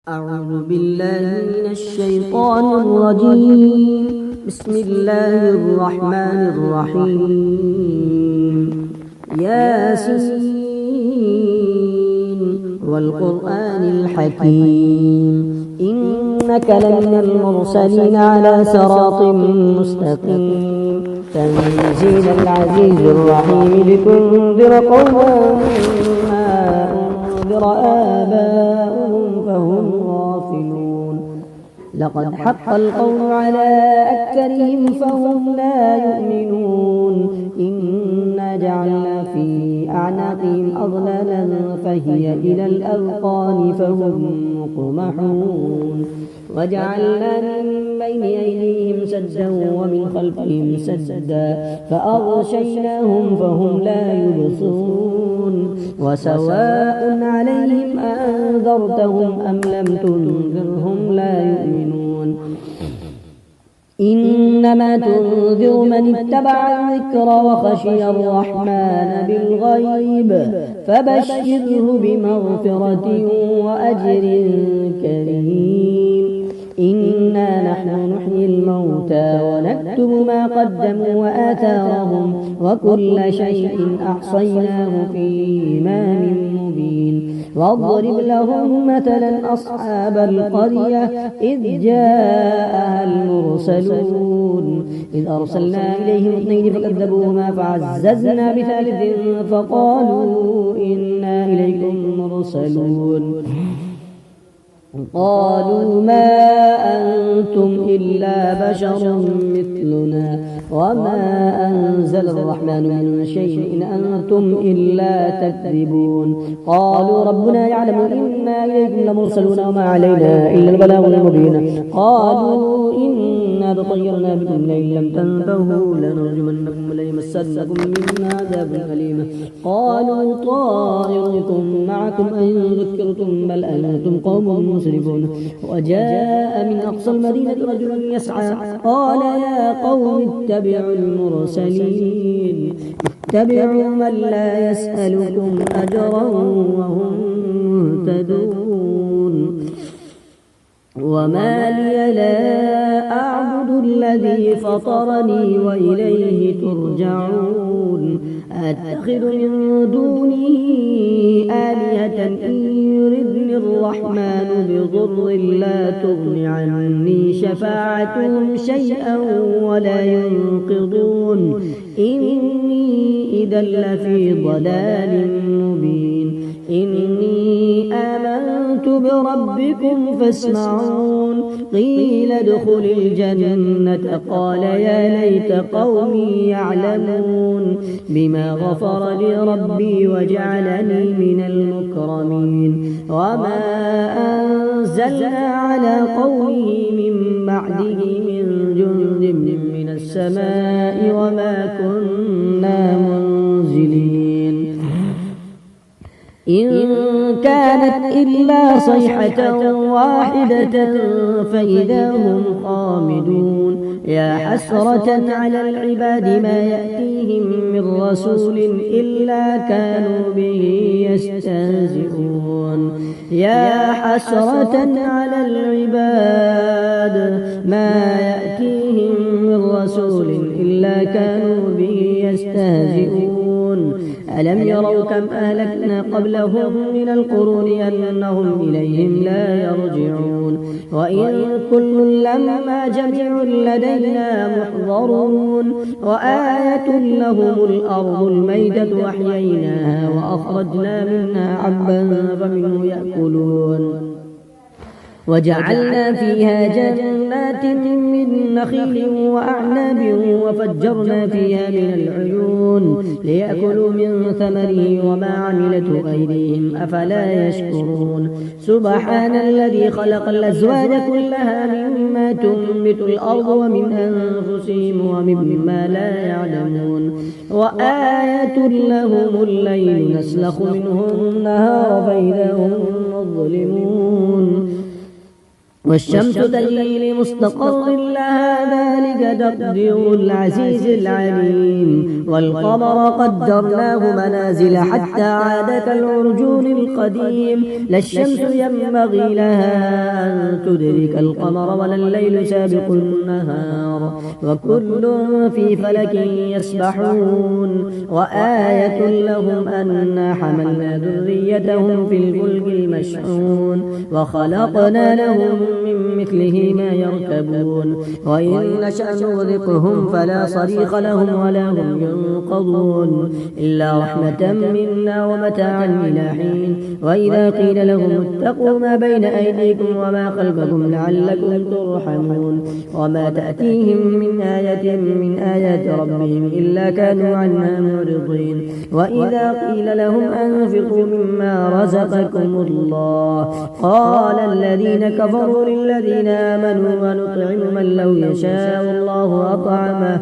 أعوذ بالله من الشيطان الرجيم. بسم الله الرحمن الرحيم. ياسين والقرآن الحكيم إنك لمن المرسلين على صراط مستقيم تنزيل العزيز الرحيم لتنذر قوما ما أنذر آباؤهم فهم غافلون. لقد حق القول على أكثرهم فهم لا يؤمنون. إنا جعلنا في أعناقهم أغلالا فهي إلى الأذقان فهم مقمحون. وجعلنا من بين أيديهم سدا ومن خلفهم سدا فأغشيناهم فهم لا يبصرون. وسواء عليهم أنذرتهم أم لم تنذرهم لا يؤمنون. إنما تنذر من اتبع الذكر وخشي الرحمن بالغيب فبشره بمغفرة وأجر كريم. إنا نحن نحيي الموتى ونكتب ما قدموا وآثارهم وكل شيء أحصيناه في إمام مبين. واضرب لهم مثلا أصحاب القرية إذ جاءها المرسلون إذ أرسلنا إليهم اثنين فكذبوهما فعززنا بثالث فقالوا إنا إليكم مرسلون. قالوا ما أنتم إلا بشر مثلنا وما أنزل الرحمن من شيء إن أنتم إلا تكذبون. قالوا ربنا يعلم إنا إليكم لمرسلون وما علينا إلا البلاغ المبين. قالوا إنا تطيرنا بكم لئن لم تنتهوا لنرجمنكم وليمسنكم منا عذاب أليم. قالوا طائركم معكم أن ذكرتم بل أنتم قوم مسرفون. وجاء من أقصى المدينة رجل يسعى قال يا قوم اتبعوا المرسلين اتبعوا من لا يسألكم أجرا وهم مهتدون. وما لي لا أعبد الذي فطرني وإليه ترجعون. أتخذ من دونه آلهة إن يردني الرحمن بضر لا تغن عني شفاعتهم شيئا ولا ينقضون. إني إذا لفي ضلال مبين. إني آمنت بربكم فاسمعون. قيل ادخل الجنة قال يا ليت قومي يعلمون بما غفر لي ربي وجعلني من المكرمين. وما أنزلنا على قومه من بعده من جند من السماء وما كنا منزلين. إن كانت إلا صيحة واحدة فإذا هم خامدون. يا حسرة على العباد ما يأتيهم من رسول إلا كانوا به يستهزئون. يا حسرة على العباد ما يأتيهم من رسول إلا كانوا به يستهزئون. ألم يروا كم أهلكنا قبلهم من القرون أنهم إليهم لا يرجعون. وإن كل لما جميع لدينا محضرون. وآية لهم الأرض الميتة أحييناها وأخرجنا منها حبا فمنه يأكلون. وجعلنا فيها جنات من نخيل وأعناب وفجرنا فيها من العيون ليأكلوا من ثمره وما عملته أيديهم أفلا يشكرون. سبحان الذي خلق الأزواج كلها مما تنبت الأرض ومن أنفسهم ومما لا يعلمون. وآية لهم الليل نسلخ منه النهار فإذا هم مظلمون. والشمس تجري لمستقر لها ذلك تقدير العزيز العليم والقمر قدرناه منازل حتى عاد كالعرجون القديم لا الشمس ينبغي لها أن تدرك القمر ولا الليل سابق النهار وكل في فلك يسبحون وآية لهم أنا حملنا ذريتهم في الفلك المشحون وخلقنا لهم من مثله ما يركبون وإن نشأ نغرقهم فلا صريخ لهم ولا هم ينقضون إلا رحمة منا ومتاعا إلى حين وإذا قيل لهم اتقوا ما بين أيديكم وما خلفكم لعلكم ترحمون وما تأتيهم من آية من آيات ربهم إلا كانوا عنها معرضين وإذا قيل لهم أنفقوا مما رزقكم الله قال الذين كفروا للذين آمنوا ونطعم من لو يشاء الله أطعمه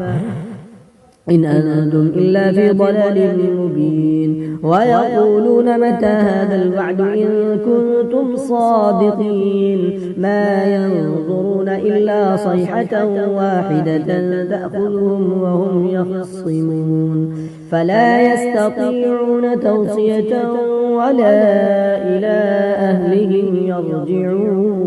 إن أنتم إلا في ضلال مبين ويقولون متى هذا الوعد إن كنتم صادقين ما ينظرون إلا صيحة واحدة تأخذهم وهم يخصمون فلا يستطيعون توصية ولا إلى أهلهم يرجعون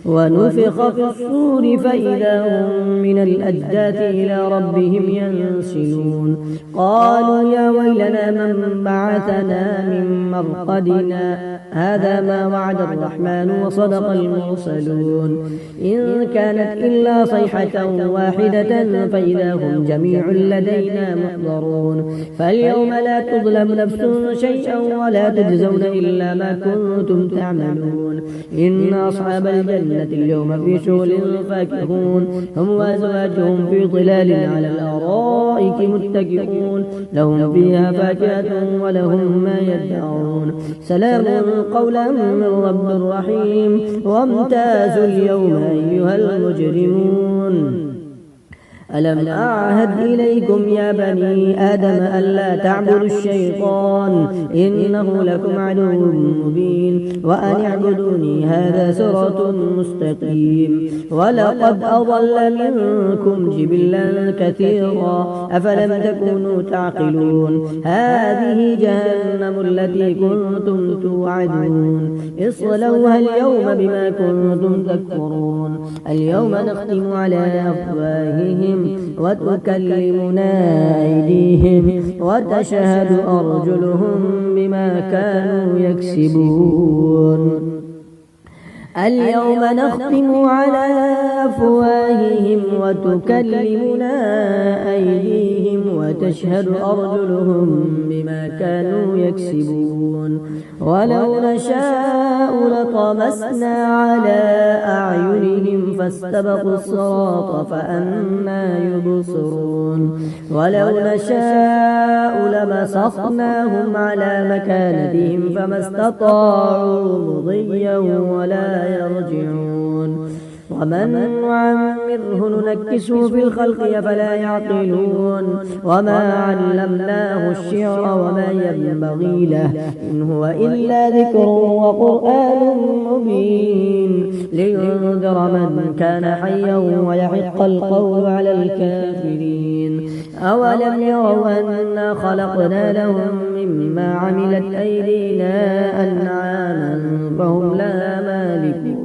ونفخ في الصور فإذا هم من الأجداث إلى ربهم ينسلون قالوا يا ويلنا من بعثنا من مرقدنا هذا ما وعد الرحمن وصدق المرسلون إن كانت إلا صيحة واحدة فإذا هم جميع لدينا محضرون فاليوم لا تظلم نفس شيئا ولا تجزون إلا ما كنتم تعملون إن أصحاب الجنة اليوم في شغل فاكهون هم وأزواجهم في ظلال على الأرائك متكئون لهم فيها فاكهة ولهم ما يدعون سلام قولا من رب رحيم وامتازوا اليوم أيها المجرمون ألم أعهد إليكم يا بني آدم ألا تعبدوا الشيطان إنه لكم عدو مبين وأن اعبدوني هذا صراط مستقيم ولقد أضل منكم جبلا كثيرا أفلم تكونوا تعقلون هذه جهنم التي كنتم توعدون اصلوها اليوم بما كنتم تكفرون اليوم نختم على أفواههم وتكلمنا أيديهم وتشهد أرجلهم بما كانوا يكسبون اليوم نختم على أفواههم وتكلمنا أيديهم وتشهد أرجلهم بما كانوا يكسبون ولو نشاء لطمسنا على أعينهم فاستبقوا الصراط فأنى يبصرون ولو نشاء لمسخناهم على مكانتهم فما استطاعوا مضيا ولا يرجعون ومن نعمره ننكسه في الخلق أفلا يعقلون وما علمناه الشعر وما ينبغي له إن هو إلا ذكر وقرآن مبين لينذر من كان حيا ويحق القول على الكافرين أولم يروا أنا خلقنا لهم مما عملت أيدينا أنعاما فهم لها مالكون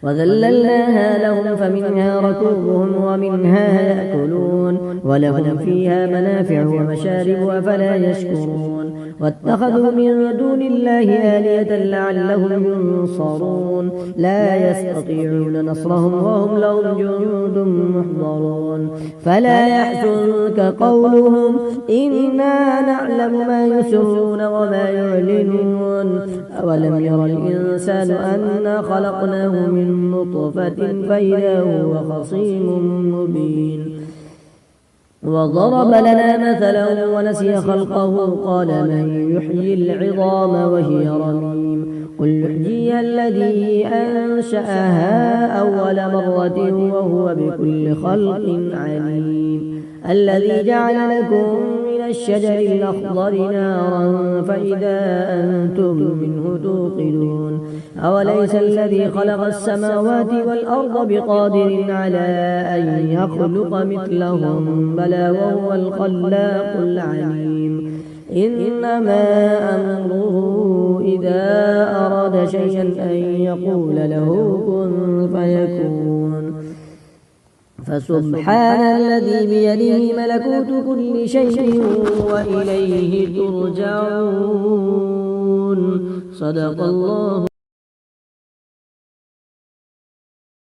وذللناها لهم فمنها ركوبهم ومنها يأكلون ولهم فيها منافع ومشارب أفلا يشكرون واتخذوا من دون الله آلهة لعلهم ينصرون لا يستطيعون نصرهم وهم لهم جند محضرون فلا يحزنك قولهم إنا نعلم ما يسرون وما يعلنون أولم ير الإنسان أنا خلقناه من نطفة فإذا هو خصيم مبين وضرب لنا مثلا ونسي خلقه قال من يحيي العظام وهي رميم قل يحييها الذي أنشأها أول مرة وهو بكل خلق عليم الذي جعل لكم من الشجر الأخضر نارا فإذا أنتم منه توقدون أوليس الذي خلق السماوات والأرض بقادر على أن يخلق مثلهم بلى وهو الخلاق العليم إنما أمره إذا أراد شيئا أن يقول له كن فيكون فسبحان الذي بيده ملكوت كل شيء وإليه ترجعون صدق الله